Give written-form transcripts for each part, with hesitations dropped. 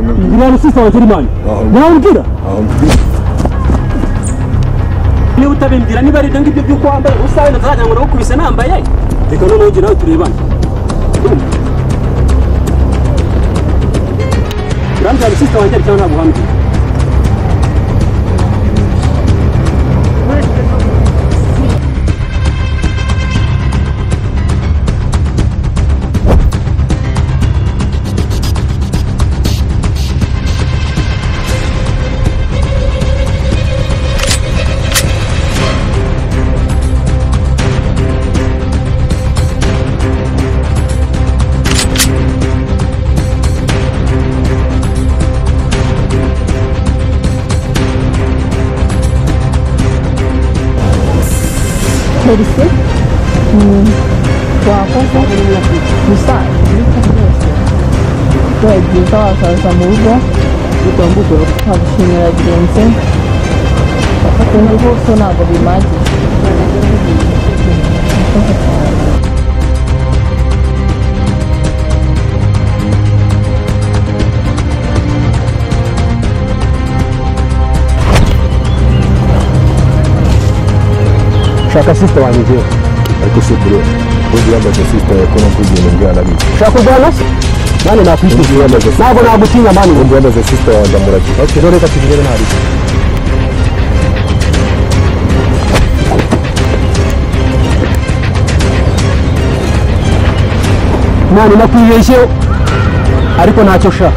ngirana sisa wa Jeremani nambwira niba utabimbwira niba ari ngibyo byo kwambaye usawe nazajya ngo nakubise nambaye reka none ugira turebana Ramja sisa wa Jeremani ntabwo hambye Polisi wakoze gusa twagiye wasaza mu rugo utambuka ukabishimira birenze afata ngo so ntabwo bimaze shaka sister wanjye ariko se bro uzi yambaje sister ko no kugenda ngana nabi shaka rwana nane nakwitije yambaje ntabwo nagutinya mani ngo yambaje sister wanjye amuraki okay rero reka tugere ntari nane nakwibeshye ariko ntacyo sha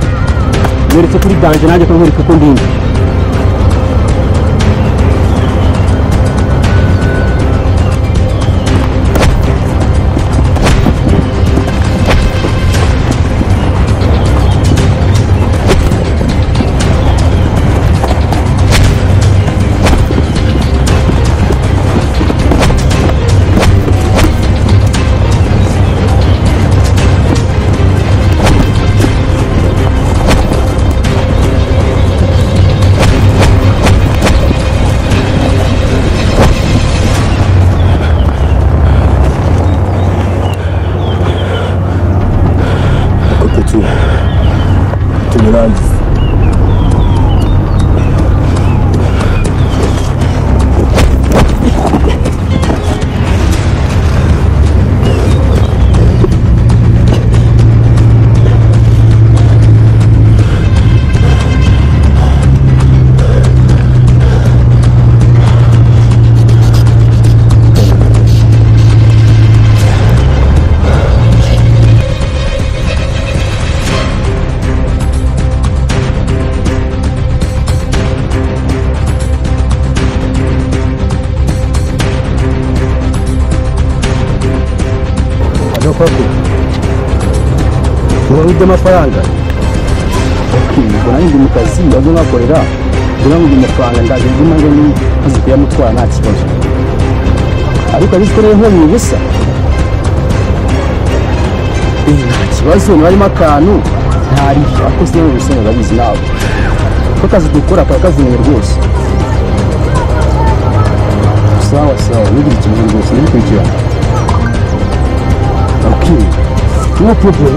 neretse kuri danje nanjye ko nkwereka ko ndinde amafaranga ubwo nanjye mu kazi yazo nakorera kugira ngo amafaranga ndaje ndimo ngo ni azi kuyamutwara nta kibazo ariko abikoreye nko mu busa nta kibazo narimo akantu ntari akoze mu bisenge babizi nawe ko kazi dukora kakavunye rwose sawa sawa nigire ikintu rwose nikurikirana okay no problem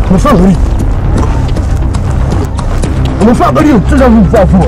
amafaranga ari amafaranga ari tuzavuga vuba